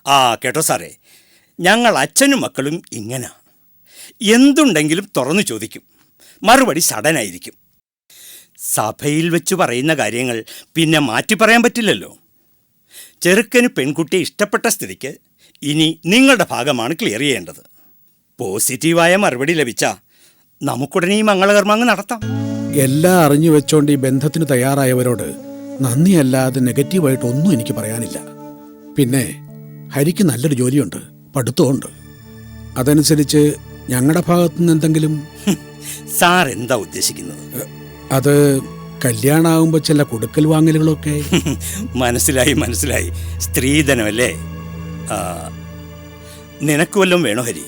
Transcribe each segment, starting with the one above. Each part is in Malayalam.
ആ കേട്ടോ സാറേ, ഞങ്ങൾ അച്ഛനും മക്കളും ഇങ്ങനെ എന്തുണ്ടെങ്കിലും തുറന്നു ചോദിക്കും, മറുപടി സഡനായിരിക്കും. സഭയിൽ വെച്ച് പറയുന്ന കാര്യങ്ങൾ പിന്നെ മാറ്റി പറയാൻ പറ്റില്ലല്ലോ. ചെറുക്കന് പെൺകുട്ടിയെ ഇഷ്ടപ്പെട്ട സ്ഥിതിക്ക് ഇനി നിങ്ങളുടെ ഭാഗമാണ് ക്ലിയർ ചെയ്യേണ്ടത്. പോസിറ്റീവായ മറുപടി ലഭിച്ചാൽ നമുക്കുടനെ ഈ മംഗളകർമ്മങ്ങൾ നടത്താം. എല്ലാം അറിഞ്ഞു വെച്ചോണ്ട് ഈ ബന്ധത്തിന് തയ്യാറായവരോട് നന്ദിയല്ലാതെ നെഗറ്റീവായിട്ടൊന്നും എനിക്ക് പറയാനില്ല. പിന്നെ ഹരിക്ക് നല്ലൊരു ജോലിയുണ്ട്, പഠിത്തമുണ്ട്. അതനുസരിച്ച് ഞങ്ങളുടെ ഭാഗത്തുനിന്ന് എന്തെങ്കിലും. സാർ എന്താ ഉദ്ദേശിക്കുന്നത്? അത് കല്യാണമാകുമ്പോൾ ചില കൊടുക്കൽ വാങ്ങലുകളൊക്കെ. മനസ്സിലായി. സ്ത്രീധനമല്ലേ? നിനക്ക് വല്ലതും വേണോ ഹരി?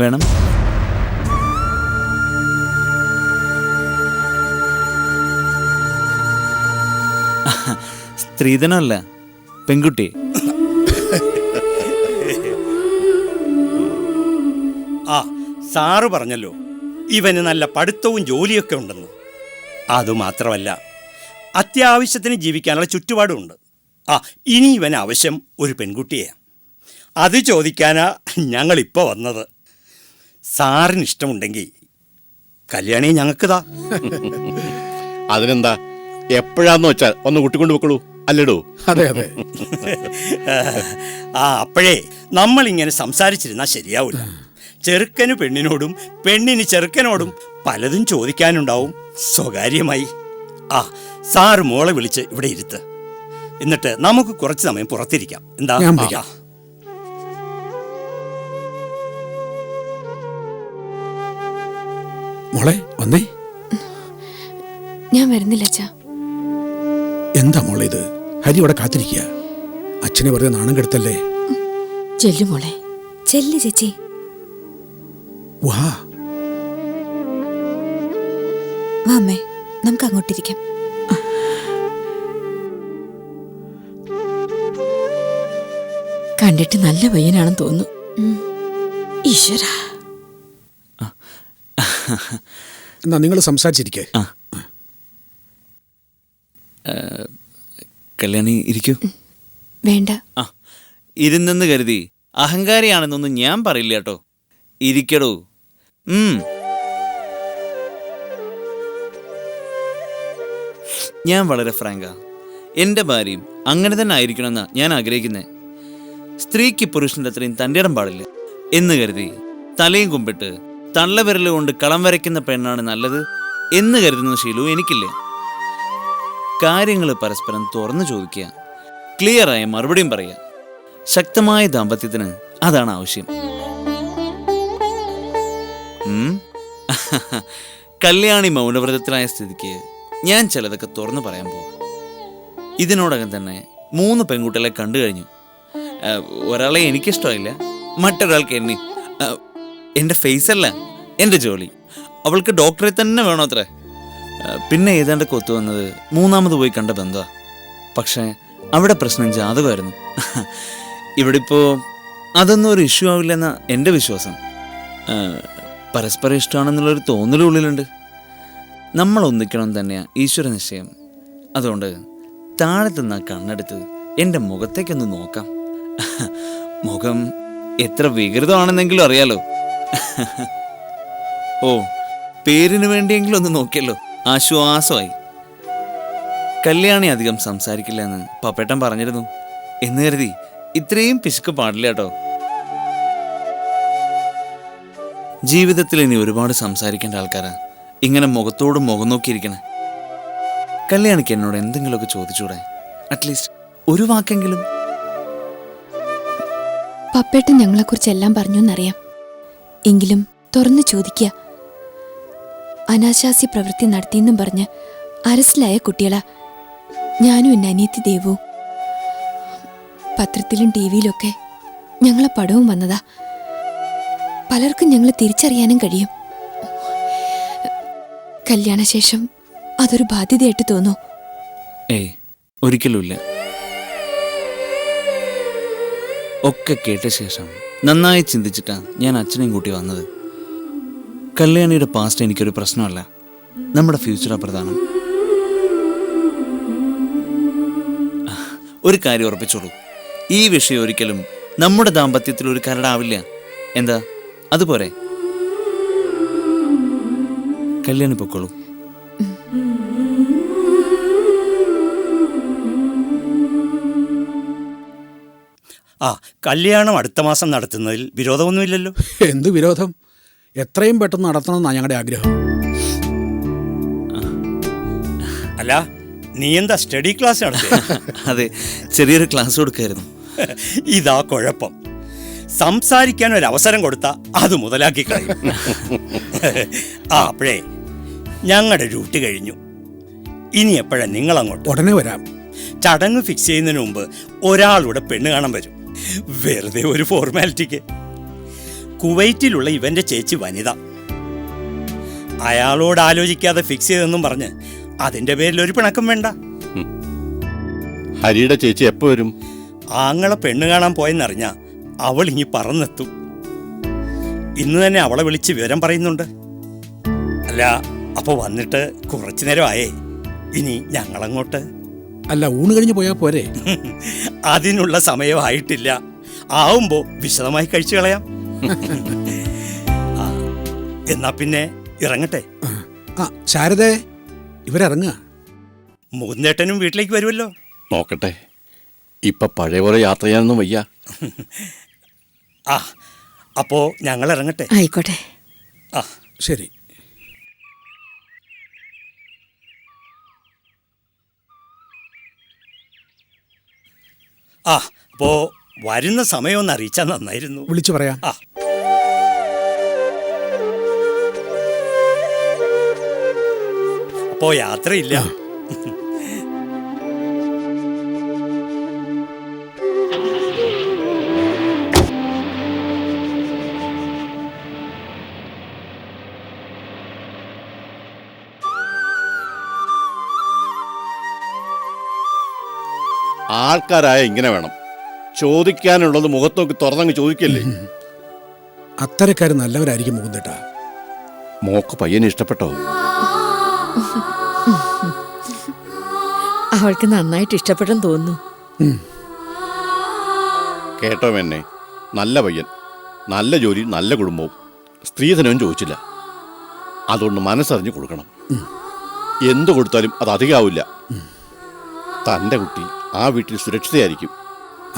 വേണം. സ്ത്രീധനമല്ല, പെൺകുട്ടി. സാറ് പറഞ്ഞല്ലോ ഇവന് നല്ല പഠിത്തവും ജോലിയൊക്കെ ഉണ്ടെന്ന്. അതുമാത്രമല്ല, അത്യാവശ്യത്തിന് ജീവിക്കാനുള്ള ചുറ്റുപാടുമുണ്ട്. ഇനി ഇവന് ആവശ്യം ഒരു പെൺകുട്ടിയെ. അത് ചോദിക്കാനാ ഞങ്ങളിപ്പോൾ വന്നത്. സാറിന് ഇഷ്ടമുണ്ടെങ്കിൽ കല്യാണി ഞങ്ങൾക്കിതാ. അതിനെന്താ, എപ്പോഴാന്ന് വെച്ചാൽ ഒന്ന് കൂട്ടിക്കൊണ്ട് വെക്കുള്ളൂ, അല്ലേടോ? അതെ. അപ്പോഴേ നമ്മളിങ്ങനെ സംസാരിച്ചിരുന്നാൽ ശരിയാവില്ല. ചെറുക്കന് പെണ്ണിനോടും പെണ്ണിന് ചെറുക്കനോടും പലതും ചോദിക്കാനുണ്ടാവും സ്വകാര്യമായി. സാറ് മോളെ വിളിച്ച് ഇവിടെ ഇരുത്ത്. എന്നിട്ട് നമുക്ക് കുറച്ച് സമയം പുറത്തിരിക്കാം. എന്താ? മോളെ വന്നേ. ഞാൻ വരുന്നില്ല അച്ഛാ. എന്താ മോളെ ഇത്? ഹരി ഇവിടെ കാത്തിരിക്കുക. അച്ഛനെ വെറുതെ നാണം കെടുത്തല്ലേ. ചെല്ലു മോളെ, ചെല്ലു ചേച്ചി. വാ അമ്മേ, നമുക്ക് അങ്ങോട്ടിരിക്കാം. കണ്ടിട്ട് നല്ല പയ്യനാണെന്ന് തോന്നുന്നു. ഈശ്വര. എന്നാ നിങ്ങൾ സംസാരിച്ചിരിക്കേ. കല്യാണി ഇരിക്കൂ. വേണ്ട. ഇരുന്നെന്ന് കരുതി അഹങ്കാരിയാണെന്നൊന്നും ഞാൻ പറയില്ല കേട്ടോ. ഇരിക്കടോ. ഞാൻ വളരെ ഫ്രാങ്കാ. എൻ്റെ ഭാര്യയും അങ്ങനെ തന്നെ ആയിരിക്കണമെന്നാണ് ഞാൻ ആഗ്രഹിക്കുന്നത്. സ്ത്രീക്ക് പുരുഷൻ്റെ അത്രയും തൻ്റെ ഇടം പാടില്ല എന്ന് കരുതി തലയും കുമ്പിട്ട് തള്ളവിരൽ കൊണ്ട് കളം വരയ്ക്കുന്ന പെണ്ണാണ് നല്ലത് എന്ന് കരുതുന്ന ശീലവും എനിക്കില്ല. കാര്യങ്ങൾ പരസ്പരം തുറന്നു ചോദിക്കുക, ക്ലിയറായ മറുപടിയും പറയുക. ശക്തമായ ദാമ്പത്യത്തിന് അതാണ് ആവശ്യം. കല്യാണി മൗനവ്രതത്തിലായ സ്ഥിതിക്ക് ഞാൻ ചിലതൊക്കെ തുറന്നു പറയാൻ പോകും. ഇതിനോടകം തന്നെ 3 പെൺകുട്ടികളെ കണ്ടു കഴിഞ്ഞു. ഒരാളെ എനിക്കിഷ്ടമായില്ല, മറ്റൊരാൾക്ക് എന്നെ. എൻ്റെ ഫേസല്ല എൻ്റെ ജോലി. അവൾക്ക് ഡോക്ടറെ തന്നെ വേണോ അത്രേ. പിന്നെ ഏതാണ്ട് കൊത്തു വന്നത് 3ാമത് പോയി കണ്ട ബന്ധമാണ്. പക്ഷേ അവിടെ പ്രശ്നം ജാതകമായിരുന്നു. ഇവിടെ ഇപ്പോൾ അതൊന്നും ഒരു ഇഷ്യൂ ആവില്ലെന്ന എൻ്റെ വിശ്വാസം. പരസ്പരം ഇഷ്ടമാണെന്നുള്ളൊരു തോന്നലുള്ളിലുണ്ട്. നമ്മൾ ഒന്നിക്കണം തന്നെയാണ് ഈശ്വര നിശ്ചയം. അതുകൊണ്ട് താഴത്തുനിന്ന് കണ്ണെടുത്ത് എൻ്റെ മുഖത്തേക്കൊന്ന് നോക്കാം. മുഖം എത്ര വികൃതമാണെന്നെങ്കിലും അറിയാലോ. ഓ, പേരിന് വേണ്ടിയെങ്കിലും ഒന്ന് നോക്കിയല്ലോ, ആശ്വാസമായി. കല്യാണി അധികം സംസാരിക്കില്ല എന്ന് പപ്പേട്ടൻ പറഞ്ഞിരുന്നു. എന്ന് കരുതി ഇത്രയും പിശുക്ക് പാടില്ല കേട്ടോ. ജീവിതത്തിൽ ഇനി ഒരുപാട് സംസാരിക്കേണ്ട ആൾക്കാരാ ഇങ്ങനെ മുഖത്തോട് മുഖം നോക്കിയിരിക്കണേ. കല്യാണിക്ക് എന്നോട് എന്തെങ്കിലുമൊക്കെ ചോദിച്ചൂടെ? അറ്റ്ലീസ്റ്റ് ഒരു വാക്കെങ്കിലും. പപ്പേട്ടൻ ഞങ്ങളെക്കുറിച്ച് എല്ലാം പറഞ്ഞു എന്നറിയാം. എങ്കിലും തുറന്നു ചോദിക്കുക. അനാശാസ്യ പ്രവൃത്തി നടത്തിയെന്നും പറഞ്ഞ് അറസ്റ്റിലായ കുട്ടികളാ ഞാനും എൻ്റെ അനിയത്തി ദേവവും. പത്രത്തിലും ടിവിയിലൊക്കെ ഞങ്ങളെ പടവും വന്നതാ. പലർക്കും ഞങ്ങളെ തിരിച്ചറിയാനും കഴിയും. കല്യാണശേഷം അതൊരു ബാധ്യതയായിട്ട് തോന്നൂ? ഏയ്, ഒരിക്കലുമില്ല. ഒക്കെ കേട്ട ശേഷം നന്നായി ചിന്തിച്ചിട്ടാണ് ഞാൻ അച്ഛനെയും കൂട്ടി വന്നത്. കല്യാണിയുടെ പാസ്റ്റ് എനിക്കൊരു പ്രശ്നമല്ല, നമ്മുടെ ഫ്യൂച്ചറാണ് പ്രധാനം. ഒരു കാര്യം ഉറപ്പിച്ചോളൂ, ഈ വിഷയം ഒരിക്കലും നമ്മുടെ ദാമ്പത്യത്തിൽ ഒരു കരടാവില്ല. എന്താ അതുപോലെ? കല്യാണി പൊക്കോളൂ. ആ, കല്യാണം അടുത്ത മാസം നടത്തുന്നതിൽ വിരോധമൊന്നുമില്ലല്ലോ. എന്ത് വിരോധം? എത്രയും പെട്ടെന്ന് നടത്തണമെന്നാണ് ഞങ്ങളുടെ ആഗ്രഹം. അല്ല, നീ എന്താ സ്റ്റഡി ക്ലാസ് നടത്തിയ? അതെ, ചെറിയൊരു ക്ലാസ് കൊടുക്കായിരുന്നു. ഇതാ കുഴപ്പം. സംസാരിക്കാൻ ഒരു അവസരം കൊടുത്താൽ അത് മുതലാക്കി കളയും. ആ, അപ്പോഴേ ഞങ്ങളുടെ ഡ്യൂട്ടി കഴിഞ്ഞു. ഇനി എപ്പോഴാ നിങ്ങളങ്ങോട്ട്? ഉടനെ വരാം. ചടങ്ങ് ഫിക്സ് ചെയ്യുന്നതിന് മുമ്പ് ഒരാളുടെ പെണ്ണ് കാണാൻ വരും. വെറുതെ ഒരു ഫോർമാലിറ്റിക്ക്. കുവൈറ്റിലുള്ള ഇവന്റെ ചേച്ചി വനിത. അയാളോട് ആലോചിക്കാതെ ഫിക്സ് ചെയ്തെന്നും പറഞ്ഞ് അതിന്റെ പേരിൽ ഒരു പിണക്കം വേണ്ട. ഹരിയുടെ ചേച്ചി എപ്പോ വരും? ആങ്ങളെ പെണ്ണ് കാണാൻ പോയെന്നറിഞ്ഞ അവൾ ഇനി പറന്നെത്തും. ഇന്ന് തന്നെ അവളെ വിളിച്ച് വിവരം പറയുന്നുണ്ട്. അല്ല, അപ്പൊ വന്നിട്ട് കുറച്ചു നേരമായേ. ഇനി ഞങ്ങളങ്ങോട്ട്. അല്ല, ഊണ് കഴിഞ്ഞ് പോയാൽ പോരെ? അതിനുള്ള സമയമായിട്ടില്ല. ആവുമ്പോ വിശദമായി കഴിച്ചു കളയാം. ആ, എന്നാ പിന്നെ ഇറങ്ങട്ടെ. ആ ശാരദേ, ഇവരിറങ്ങുക. മുകുന്ദേട്ടനും വീട്ടിലേക്ക് വരുമല്ലോ. നോക്കട്ടെ, ഇപ്പൊ പഴയ പോലെ യാത്ര ചെയ്യാനൊന്നും വയ്യ. ആ, അപ്പോ ഞങ്ങൾ ഇറങ്ങട്ടെ. ആയിക്കോട്ടെ. ആ, ശരി. ആ, അപ്പോ വരുന്ന സമയമൊന്ന് അറിയിച്ചാൽ നന്നായിരുന്നു. വിളിച്ചു പറയാം. ആ, അപ്പോ യാത്രയില്ല. ആൾക്കാരായ ഇങ്ങനെ വേണം. ചോദിക്കാനുള്ളത് മുഖത്ത് നോക്കി തുറന്നങ്ങ് ചോദിക്കല്ലേ. അത്തരക്കാർ നല്ലവരായിരിക്കും മുകുന്ദേട്ടാ. മോക്ക് പയ്യനെ ഇഷ്ടപ്പെട്ടോ? അവൾക്ക് നന്നായിട്ട് ഇഷ്ടപ്പെട്ടെന്ന് തോന്നുന്നു. കേട്ടോ എന്നെ, നല്ല പയ്യൻ, നല്ല ജോലി, നല്ല കുടുംബവും. സ്ത്രീധനവും ചോദിച്ചില്ല. അതുകൊണ്ട് മനസ്സറിഞ്ഞ് കൊടുക്കണം. എന്തു കൊടുത്താലും അത് അധികമാവില്ല. തൻ്റെ കുട്ടി ആ വീട്ടിൽ സുരക്ഷിതയായിരിക്കും.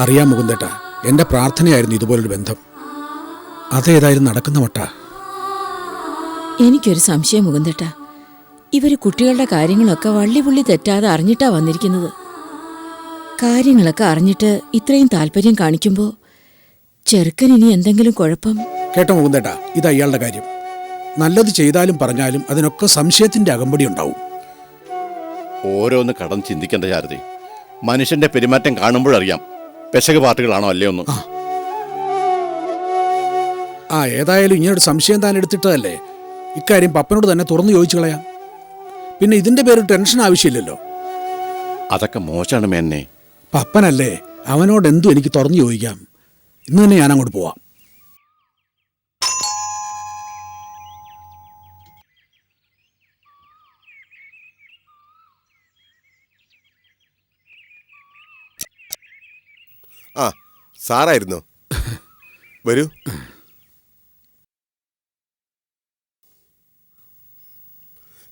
അറിയാം മുകുന്ദേട്ടാ, എൻ്റെ പ്രാർത്ഥനയായിരുന്നു ഇതുപോലൊരു ബന്ധം. അതേതായാലും നടക്കുന്ന മട്ടാ. എനിക്കൊരു സംശയം മുകുന്ദേട്ടാ, ഇവര് കുട്ടികളുടെ കാര്യങ്ങളൊക്കെ വള്ളിപുള്ളി തെറ്റാതെ അറിഞ്ഞിട്ടാ വന്നിരിക്കുന്നത്. കാര്യങ്ങളൊക്കെ അറിഞ്ഞിട്ട് ഇത്രയും താല്പര്യം കാണിക്കുമ്പോ ചെറുക്കൻ ഇനി എന്തെങ്കിലും കുഴപ്പം? കേട്ടോ മുകുന്ദേട്ടാ, ഇത് അയാളുടെ കാര്യം. നല്ലത് ചെയ്താലും പറഞ്ഞാലും അതിനൊക്കെ സംശയത്തിന്റെ അകമ്പടി ഉണ്ടാവും. ഓരോന്ന് കടന്ന് ചിന്തിക്കേണ്ട ചാരതി. മനുഷ്യന്റെ പെരുമാറ്റം കാണുമ്പോഴറിയാം പെശക് പാർട്ടികളാണോ അല്ലേ ഒന്ന്. ആ ഏതായാലും ഇങ്ങനൊരു സംശയം താൻ എടുത്തിട്ടതല്ലേ, ഇക്കാര്യം പപ്പനോട് തന്നെ തുറന്നു ചോദിച്ചു കളയാം. പിന്നെ ഇതിന്റെ പേര് ടെൻഷൻ ആവശ്യമില്ലല്ലോ. അതൊക്കെ മോശമാണ് മേന്നെ. പപ്പനല്ലേ, അവനോട് എന്തും എനിക്ക് തുറന്നു ചോദിക്കാം. ഇന്ന് തന്നെ ഞാൻ അങ്ങോട്ട് പോവാം. ആ, സാറായിരുന്നോ? വരൂ.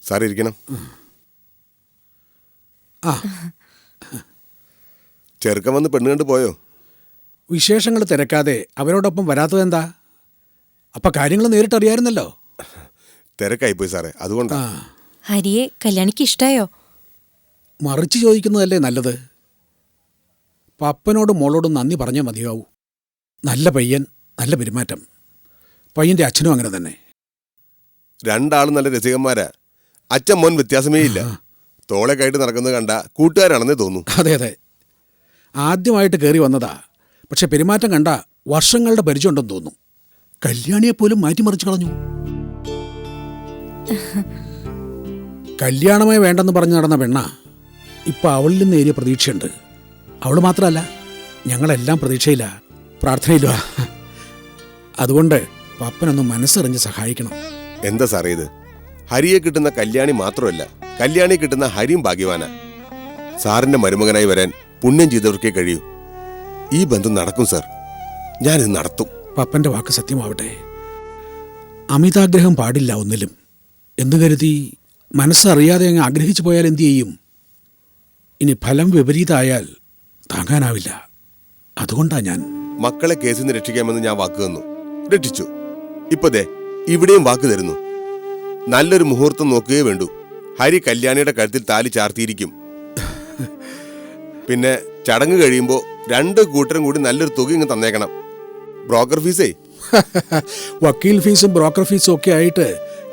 സാർ ഇരിക്കണം. ആ ചെറുക്കൻ വന്ന് പെണ്ണ് കണ്ട് പോയോ? വിശേഷങ്ങൾ തിരക്കാതെ അവരോടൊപ്പം വരാത്തതെന്താ? അപ്പൊ കാര്യങ്ങൾ നേരിട്ടറിയായിരുന്നല്ലോ. തിരക്കായിപ്പോയി സാറേ, അതുകൊണ്ടാ. ഹരിയെ കല്യാണിക്ക് ഇഷ്ടായോ? മറിച്ച് ചോദിക്കുന്നതല്ലേ നല്ലത്. പപ്പനോടും മോളോടും നന്ദി പറഞ്ഞാൽ മതിയാവൂ. നല്ല പയ്യൻ, നല്ല പെരുമാറ്റം. പയ്യൻ്റെ അച്ഛനും അങ്ങനെ തന്നെ. രണ്ടാളും നല്ല രസികന്മാരാ. അച്ഛൻ മോൻ വ്യത്യാസമേ ഇല്ല. തോളെ കയറ്റി നടക്കുന്നത് കണ്ട കൂട്ടുകാരാണെന്നേ തോന്നൂ. അതെ അതെ, ആദ്യമായിട്ട് കയറി വന്നതാ. പക്ഷെ പെരുമാറ്റം കണ്ട വർഷങ്ങളുടെ പരിചയമുണ്ടെന്ന് തോന്നുന്നു. കല്യാണിയെപ്പോലും മാറ്റിമറിച്ച് കളഞ്ഞു. കല്യാണമേ വേണ്ടെന്ന് പറഞ്ഞു നടന്ന പെണ്ണ ഇപ്പം അവളിൽ നിന്ന് ഏറിയ പ്രതീക്ഷയുണ്ട്. അവൾ മാത്രമല്ല, ഞങ്ങളെല്ലാം പ്രതീക്ഷയില്ല, പ്രാർത്ഥനയില്ല. അതുകൊണ്ട് പപ്പനൊന്ന് മനസ്സറിഞ്ഞ് സഹായിക്കണം. എന്താ സാറേ ഇത്? ഹരിയെ കിട്ടുന്ന കല്യാണി മാത്രമല്ല, കല്യാണി കിട്ടുന്ന ഹരിയും ഭാഗ്യവാനാ. സാറിന്റെ മരുമകനായി വരാൻ പുണ്യം ചെയ്തവർക്കേ കഴിയൂ. ഈ ബന്ധം നടക്കും സർ. ഞാനിത് നടത്തും. പപ്പന്റെ വാക്ക് സത്യമാവട്ടെ. അമിതാഗ്രഹം പാടില്ല ഒന്നിലും എന്ന് കരുതി മനസ്സറിയാതെ അങ്ങ് ആഗ്രഹിച്ചു പോയാൽ എന്തു ചെയ്യും? ഇനി ഫലം വിപരീതമായാൽ താങ്ങാനാവില്ല. അതുകൊണ്ടാ ഞാൻ മക്കളെ കേസിൽ നിന്ന് രക്ഷിക്കാമെന്ന് ഞാൻ വാക്ക് തന്നു, രക്ഷിച്ചു. ഇപ്പൊ ദേ ഇവിടെയും വാക്ക് തരുന്നു. നല്ലൊരു മുഹൂർത്തം നോക്കുകയേ വേണ്ടൂ. ഹരി കല്യാണിയുടെ കഴുത്തിൽ താലി ചാർത്തിയിരിക്കും. പിന്നെ ചടങ്ങ് കഴിയുമ്പോൾ 2 കൂട്ടരും കൂടി നല്ലൊരു തുക ഇങ്ങ് തന്നേക്കണം. ബ്രോക്കർ ഫീസേ. വക്കീൽ ഫീസും ബ്രോക്കർ ഫീസും ഒക്കെ ആയിട്ട്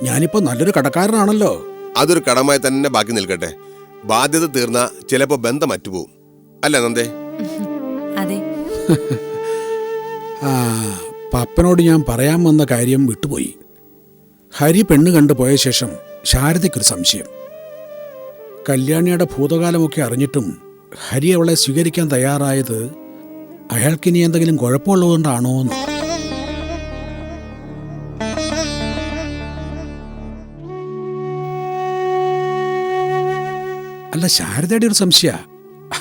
ഞാനിപ്പോൾ നല്ലൊരു കടക്കാരനാണല്ലോ. അതൊരു കടമായി തന്നെ ബാക്കി നിൽക്കട്ടെ. ബാധ്യത തീർന്ന ചിലപ്പോ ബന്ധം അറ്റുപോകും. അല്ല നന്ദേ? അതെ. ആ, പപ്പനോട് ഞാൻ പറയാൻ വന്ന കാര്യം വിട്ടുപോയി. ഹരി പെണ്ണ് കണ്ടു പോയ ശേഷം ശാരദയ്ക്കൊരു സംശയം. കല്യാണിയുടെ ഭൂതകാലമൊക്കെ അറിഞ്ഞിട്ടും ഹരി അവളെ സ്വീകരിക്കാൻ തയ്യാറായത് അയാൾക്കിനി എന്തെങ്കിലും കുഴപ്പമുള്ളതുകൊണ്ടാണോ എന്ന്. അല്ല, ശാരദയുടെ ഒരു സംശയ,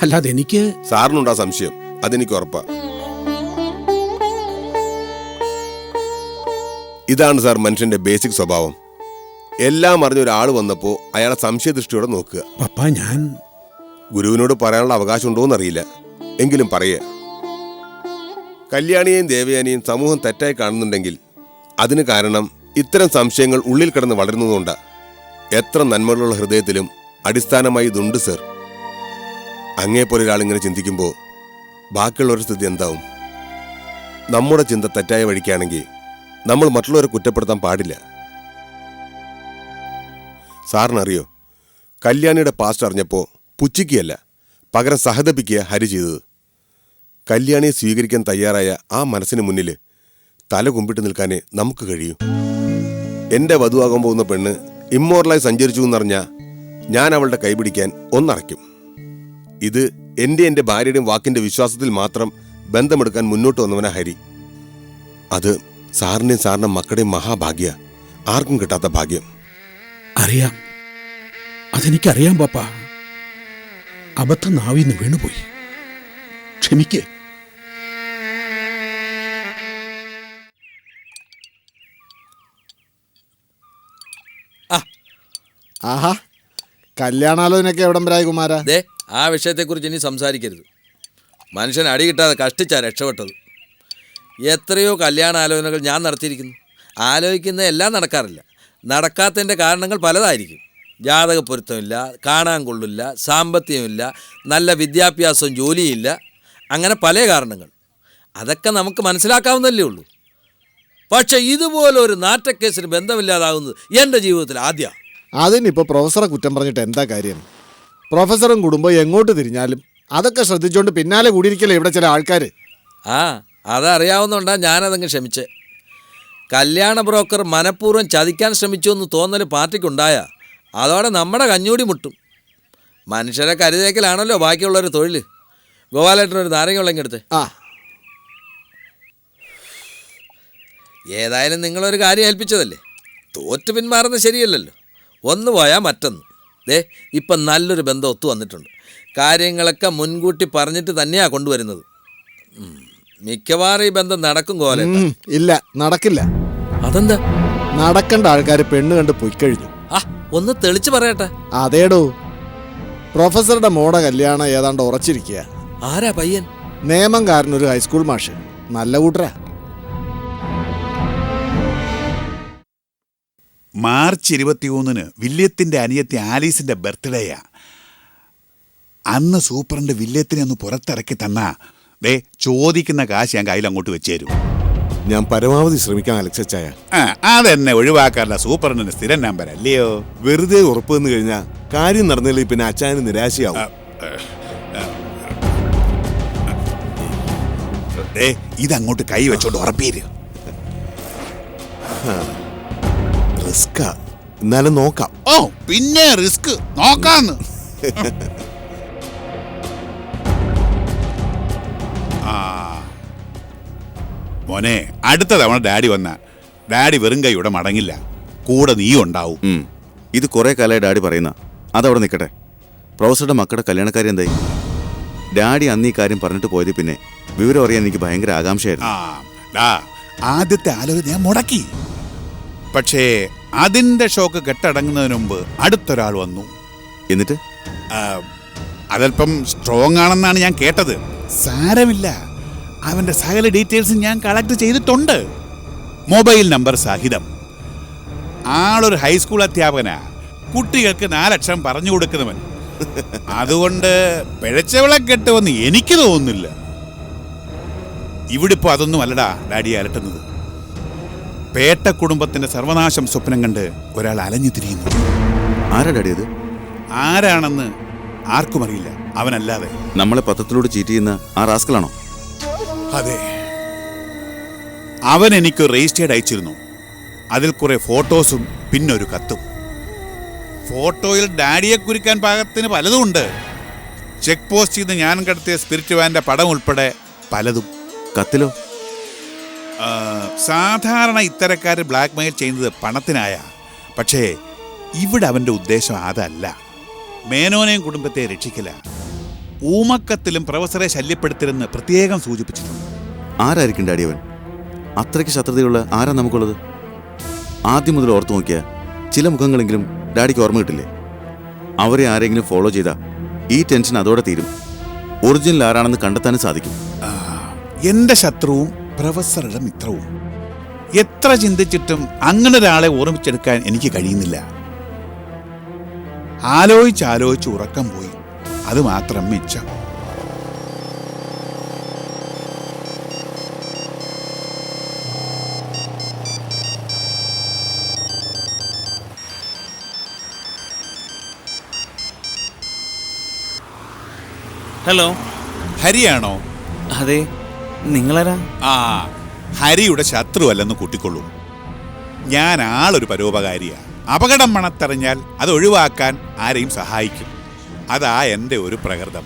അല്ലാതെ എനിക്ക്. സാറിനുണ്ടാ സംശയം, അതെനിക്ക് ഉറപ്പാ. ഇതാണ് സാർ മനുഷ്യന്റെ ബേസിക് സ്വഭാവം. എല്ലാം അറിഞ്ഞ ഒരാൾ വന്നപ്പോ അയാളെ സംശയദൃഷ്ടിയോടെ നോക്കുക. പപ്പ, ഞാൻ ഗുരുവിനോട് പറയാനുള്ള അവകാശം ഉണ്ടോന്ന് അറിയില്ല, എങ്കിലും പറയുക. കല്യാണിയെയും ദേവയാനിയും സമൂഹം തെറ്റായി കാണുന്നുണ്ടെങ്കിൽ അതിന് കാരണം ഇത്തരം സംശയങ്ങൾ ഉള്ളിൽ കിടന്ന് വളരുന്നതുകൊണ്ടാ. എത്ര നന്മകളുള്ള ഹൃദയത്തിലും അടിസ്ഥാനമായി ഇതുണ്ട് സർ. അങ്ങേപ്പോലെ ഒരാളിങ്ങനെ ചിന്തിക്കുമ്പോൾ ബാക്കിയുള്ളവരുടെ സ്ഥിതി എന്താവും? നമ്മുടെ ചിന്ത തെറ്റായ വഴിക്കാണെങ്കിൽ നമ്മൾ മറ്റുള്ളവരെ കുറ്റപ്പെടുത്താൻ പാടില്ല. സാറിനറിയോ, കല്യാണിയുടെ പാസ്റ്റ് അറിഞ്ഞപ്പോൾ പുച്ഛിക്കുകയല്ല, പകരം സഹതപിക്കുക ഹരി ചെയ്തത്. കല്യാണിയെ സ്വീകരിക്കാൻ തയ്യാറായ ആ മനസ്സിന് മുന്നിൽ തല കുമ്പിട്ട് നിൽക്കാനേ നമുക്ക് കഴിയൂ. എൻ്റെ വധുവാകാൻ പോകുന്ന പെണ്ണ് ഇമ്മോറലായി സഞ്ചരിച്ചു എന്നറിഞ്ഞാൽ ഞാൻ അവളുടെ കൈപിടിക്കാൻ ഒന്നറയ്ക്കും. ഇത് എൻ്റെ ഭാര്യയുടെയും വാക്കിൻ്റെ വിശ്വാസത്തിൽ മാത്രം ബന്ധമെടുക്കാൻ മുന്നോട്ട് വന്നവനാ ഹരി. അത് സാറിൻ്റെയും സാറിൻ്റെ മക്കളുടെയും മഹാഭാഗ്യ, ആർക്കും കിട്ടാത്ത ഭാഗ്യം. അറിയാം, അതെനിക്കറിയാം പപ്പ. അബദ്ധം നാവിന്ന് വീണുപോയി, ക്ഷമിക്ക്. ആഹാ, കല്യാണാലോചനയൊക്കെ എവിടം വരായി കുമാര? ദേ, ആ വിഷയത്തെക്കുറിച്ച് ഇനി സംസാരിക്കരുത്. മനുഷ്യൻ അടി കിട്ടാതെ കഷ്ടിച്ചാ രക്ഷപ്പെട്ടത്. എത്രയോ കല്യാണാലോചനകൾ ഞാൻ നടത്തിയിരിക്കുന്നു. ആലോചിക്കുന്ന എല്ലാം നടക്കാറില്ല. നടക്കാത്തതിൻ്റെ കാരണങ്ങൾ പലതായിരിക്കും. ജാതക പൊരുത്തമില്ല, കാണാൻ കൊള്ളില്ല, സാമ്പത്തികമില്ല, നല്ല വിദ്യാഭ്യാസവും ജോലിയില്ല, അങ്ങനെ പല കാരണങ്ങൾ. അതൊക്കെ നമുക്ക് മനസ്സിലാക്കാവുന്നല്ലേ ഉള്ളൂ. പക്ഷെ ഇതുപോലെ ഒരു നാറ്റക്കേസിന് ബന്ധമില്ലാതാകുന്നത് എൻ്റെ ജീവിതത്തിൽ ആദ്യമാണ്. അതിനിപ്പോൾ പ്രൊഫസറെ കുറ്റം പറഞ്ഞിട്ട് എന്താ കാര്യം? പ്രൊഫസറും കുടുംബം എങ്ങോട്ട് തിരിഞ്ഞാലും അതൊക്കെ ശ്രദ്ധിച്ചുകൊണ്ട് പിന്നാലെ കൂടിയിരിക്കല്ലേ ഇവിടെ ചില ആൾക്കാർ. ആ, അതറിയാവുന്നതുകൊണ്ടാണ് ഞാനതങ്ങ് ക്ഷമിച്ചേ. കല്യാണ ബ്രോക്കർ മനഃപൂർവ്വം ചതിക്കാൻ ശ്രമിച്ചു എന്ന് തോന്നൽ പാർട്ടിക്കുണ്ടായ അതോടെ നമ്മുടെ കഞ്ഞൂടി മുട്ടും. മനുഷ്യരെ കരുതേക്കലാണല്ലോ ബാക്കിയുള്ളൊരു തൊഴിൽ. ഗോപാലേട്ടനൊരു നാരങ്ങ വെള്ളം എടുത്ത്. ആ, ഏതായാലും നിങ്ങളൊരു കാര്യം ഏൽപ്പിച്ചതല്ലേ, തോറ്റു പിന്മാറുന്നത് ശരിയല്ലല്ലോ. ഒന്ന് പോയാൽ മറ്റൊന്ന്. ദേ, ഇപ്പം നല്ലൊരു ബന്ധം ഒത്തു വന്നിട്ടുണ്ട്. കാര്യങ്ങളൊക്കെ മുൻകൂട്ടി പറഞ്ഞിട്ട് തന്നെയാണ് കൊണ്ടുവരുന്നത്. മിക്കവാറും ഈ ബന്ധം നടക്കും ഗോപാലേട്ട. ഇല്ല, നടക്കില്ല. അതെന്താ? നടക്കേണ്ട ആൾക്കാർ പെണ്ണ് കണ്ട് പൊയ്ക്കഴിഞ്ഞു. ആ, ഒന്ന് തെളിച്ച് പറയട്ടെ. അതേടോ, പ്രൊഫസറുടെ മോടെ കല്യാണം ഏതാണ്ട് ഉറച്ചിരിക്കുക. ആരാ പയ്യൻ? നിയമംകാരനൊരു ഹൈസ്കൂൾ മാഷ്, നല്ല കൂട്ടരാ. മാർച്ച് 21 വില്യത്തിൻ്റെ അനിയത്തി ആലീസിൻ്റെ ബർത്ത്ഡേയാ. അന്ന് സൂപ്രണ്ട് വില്യത്തിനെ ഒന്ന് പുറത്തിറക്കി തന്നാ ദേ ചോദിക്കുന്ന കാശ് ഞാൻ കയ്യിൽ അങ്ങോട്ട് വെച്ചു തരും. ഞാൻ പരമാവധി ശ്രമിക്കാം അലക്സായ. അതെന്നെ ഒഴിവാക്കാറില്ല, സൂപ്രണ്ടിന് സ്ഥിരം നമ്പർ അല്ലയോ. വെറുതെ ഉറപ്പ് വന്നു കഴിഞ്ഞാൽ കാര്യം നടന്നില്ലെങ്കിൽ പിന്നെ അച്ചായന് നിരാശയാവും. ഇതങ്ങോട്ട് കൈ വെച്ചോണ്ട് ഉറപ്പീര്. റിസ്കാ, എന്നാലും നോക്കാം. ഓ പിന്നെ റിസ്ക് നോക്കാന്ന്. മോനെ, അടുത്ത തവണ ഡാഡി വന്ന ഡാഡി വെറും കൈയുടെ മടങ്ങില്ല, കൂടെ നീ ഉണ്ടാവും. ഇത് കുറെ കാലമായി ഡാഡി പറയുന്ന, അതവിടെ നിൽക്കട്ടെ. പ്രൊഫസറുടെ മക്കളുടെ കല്യാണക്കാരി എന്തായി? ഡാഡി അന്ന് ഈ കാര്യം പറഞ്ഞിട്ട് പോയത് പിന്നെ വിവരം അറിയാൻ എനിക്ക് ഭയങ്കര ആകാംക്ഷയായിരുന്നു. ആദ്യത്തെ ആലോചന ഞാൻ മുടക്കി. പക്ഷേ അതിന്റെ ഷോക്ക് കെട്ടടങ്ങുന്നതിന് മുമ്പ് അടുത്തൊരാൾ വന്നു. എന്നിട്ട് അതല്പം സ്ട്രോങ് ആണെന്നാണ് ഞാൻ കേട്ടത്. സാരമില്ല, അവന്റെ സകല ഡീറ്റെയിൽസും ഞാൻ കളക്ട് ചെയ്തിട്ടുണ്ട്, മൊബൈൽ നമ്പർ സഹിതം. ആളൊരു ഹൈസ്കൂൾ അധ്യാപകനാ, കുട്ടികൾക്ക് 4 അക്ഷരം പറഞ്ഞു കൊടുക്കുന്നവൻ. അതുകൊണ്ട് പിഴച്ചവളെ കെട്ടുവെന്ന് എനിക്ക് തോന്നുന്നില്ല. ഇവിടിപ്പോ അതൊന്നും അല്ലടാ ഡാഡിയെ അലട്ടുന്നത്. പേട്ട കുടുംബത്തിന്റെ സർവനാശം സ്വപ്നം കണ്ട് ഒരാൾ അലഞ്ഞു തിരിയുന്നു. ആരാ ഡാഡി അത്? ആരാണെന്ന് ആർക്കും അറിയില്ല, അവനല്ലാതെ. നമ്മളെ പത്രത്തിലൂടെ ചീറ്റ് ചെയ്യുന്ന ആ റാസ്കലാണോ? അതെ, അവൻ എനിക്ക് രജിസ്റ്റേർഡ് അയച്ചിരുന്നു. അതിൽ കുറെ ഫോട്ടോസും പിന്നൊരു കത്തും. ഫോട്ടോയിൽ ഡാഡിയെ കുറിക്കാൻ പാകത്തിന് പലതും ഉണ്ട്. ചെക്ക് പോസ്റ്റിൽ നിന്ന് ഞാൻ കടത്തിയ സ്പിരിറ്റ് വാൻ്റെ പടം ഉൾപ്പെടെ പലതും. കത്തിലോ? സാധാരണ ഇത്തരക്കാർ ബ്ലാക്ക് മെയിൽ ചെയ്യുന്നത് പണത്തിനായ. പക്ഷേ ഇവിടെ അവൻ്റെ ഉദ്ദേശം അതല്ല. മേനോനെയും കുടുംബത്തെ രക്ഷിക്കില്ല. ഊമക്കത്തിലും പ്രൊഫസറെ ശല്യപ്പെടുത്തരുതെന്ന് പ്രത്യേകം സൂചിപ്പിച്ചിട്ടുണ്ട്. ആരായിരിക്കും ഡാഡി അവൻ? അത്രയ്ക്ക് ശത്രുതയുള്ള ആരാ നമുക്കുള്ളത്? ആദ്യം മുതൽ ഓർത്തു നോക്കിയാൽ ചില മുഖങ്ങളെങ്കിലും ഡാഡിക്ക് ഓർമ്മ കിട്ടില്ലേ? അവരെ ആരെങ്കിലും ഫോളോ ചെയ്താൽ ഈ ടെൻഷൻ അതോടെ തീരും. ഒറിജിനൽ ആരാണെന്ന് കണ്ടെത്താനും സാധിക്കും. എൻ്റെ ശത്രുവും പ്രൊഫസറുടെ മിത്രവും. എത്ര ചിന്തിച്ചിട്ടും അങ്ങനെ ഒരാളെ ഓർമ്മിച്ചെടുക്കാൻ എനിക്ക് കഴിയുന്നില്ല. ആലോചിച്ച് ഉറക്കം പോയി. അത് മാത്രം മിച്ചം. ഹലോ, ഹരിയാണോ? അതെ, നിങ്ങളാരാ? ഹരിയുടെ ശത്രുവല്ലെന്ന് കൂട്ടിക്കൊള്ളൂ. ഞാൻ ആളൊരു പരോപകാരിയാ. അപകടം മണത്തറിഞ്ഞാൽ അത് ഒഴിവാക്കാൻ ആരെയും സഹായിക്കും. അതാ എൻ്റെ ഒരു പ്രകൃതം.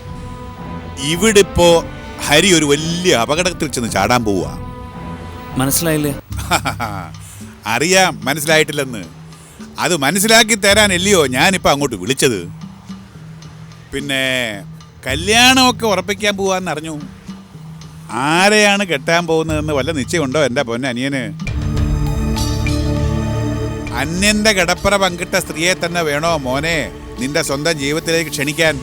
ഇവിടിപ്പോ ഹരി ഒരു വലിയ അപകടത്തിൽ ചെന്ന് ചാടാൻ പോവുക. മനസ്സിലായില്ലേ? അറിയാം മനസ്സിലായിട്ടില്ലെന്ന്. അത് മനസ്സിലാക്കി തരാനല്ലയോ ഞാനിപ്പോൾ അങ്ങോട്ട് വിളിച്ചത്. പിന്നെ കല്യാണമൊക്കെ ഉറപ്പിക്കാൻ പോവാന്ന് അറിഞ്ഞു. ആരെയാണ് കെട്ടാൻ പോകുന്നതെന്ന് വല്ല നിശ്ചയമുണ്ടോ എൻ്റെ പൊന്നനിയന്? അന്യന്റെ കടപ്പറ പങ്കിട്ട സ്ത്രീയെ തന്നെ വേണോ മോനെ നിന്റെ സ്വന്തം ജീവിതത്തിലേക്ക് ക്ഷണിക്കാൻ?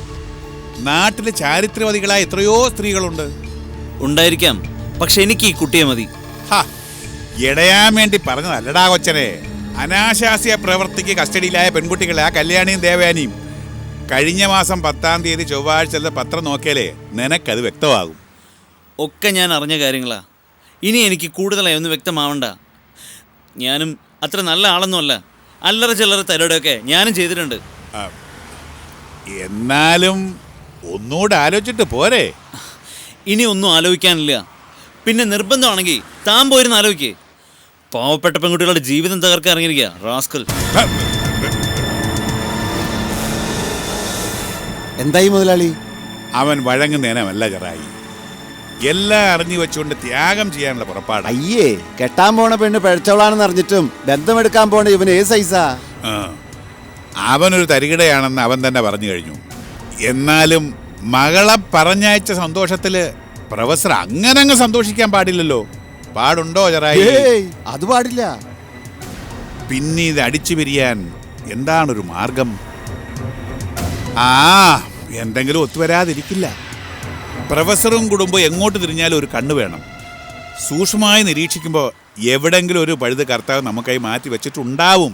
നാട്ടിൽ ചാരിത്രവതികളായ എത്രയോ സ്ത്രീകളുണ്ട്. ഉണ്ടായിരിക്കാം, പക്ഷെ എനിക്ക് ഈ കുട്ടിയെ മതി. ഇടയാൻ വേണ്ടി പറഞ്ഞതല്ലടാ കൊച്ചനെ. അനാശാസ്യ പ്രവൃത്തിക്ക് കസ്റ്റഡിയിലായ പെൺകുട്ടികളെ ആ കല്യാണിയും ദേവയാനിയും. കഴിഞ്ഞ മാസം 10-ാം തീയതി ചൊവ്വാഴ്ച പത്രം നോക്കിയാലേ നിനക്കത് വ്യക്തമാകും. ഒക്കെ ഞാൻ അറിഞ്ഞ കാര്യങ്ങളാ. ഇനി എനിക്ക് കൂടുതലായി ഒന്ന് വ്യക്തമാവണ്ട. ഞാനും അത്ര നല്ല ആളൊന്നുമല്ല. അല്ലറ ചില്ലറ തരോടെയൊക്കെ ഞാനും ചെയ്തിട്ടുണ്ട്. എന്നാലും ഒന്നുകൂടെ ആലോചിച്ചിട്ട് പോരെ? ഇനി ഒന്നും ആലോചിക്കാനില്ല. പിന്നെ നിർബന്ധമാണെങ്കിൽ താൻ പോയിരുന്ന് ആലോചിക്കേ. പാവപ്പെട്ട പെൺകുട്ടികളുടെ ജീവിതം തകർക്കാൻ ഇറങ്ങിയിരിക്കുക റാസ്കൽ. എന്തായി മുതലാളി? അവൻ വഴങ്ങുന്നേനമല്ല ചെറായി. എല്ലാം അറിഞ്ഞു വെച്ചുകൊണ്ട് ത്യാഗം ചെയ്യാനുള്ള പുറപ്പാട്. അയ്യേ, കെട്ടാൻ പോണ പെണ്ണ് പഴച്ചവളാണെന്ന് അറിഞ്ഞിട്ടും ബന്ധമെടുക്കാൻ പോണ ഇവൻ ഏത് സൈസാ? അവനൊരു തരികിടയാണെന്ന് അവൻ തന്നെ പറഞ്ഞു കഴിഞ്ഞു. എന്നാലും മകളെ പറഞ്ഞയച്ച സന്തോഷത്തില് പ്രൊഫസർ അങ്ങനെ സന്തോഷിക്കാൻ പാടില്ലല്ലോ. പാടുണ്ടോ ചെറായി? അത് പാടില്ല. പിന്നെ ഇത് അടിച്ചു പിരിയാൻ എന്താണൊരു മാർഗം? എന്തെങ്കിലും ഒത്തുവരാതിരിക്കില്ല. പ്രൊഫസറും കുടുംബം എങ്ങോട്ട് തിരിഞ്ഞാലും ഒരു കണ്ണ് വേണം. സൂക്ഷ്മമായി നിരീക്ഷിക്കുമ്പോൾ എവിടെങ്കിലും ഒരു പഴുത് കർത്താവ് നമുക്കായി മാറ്റി വെച്ചിട്ടുണ്ടാവും.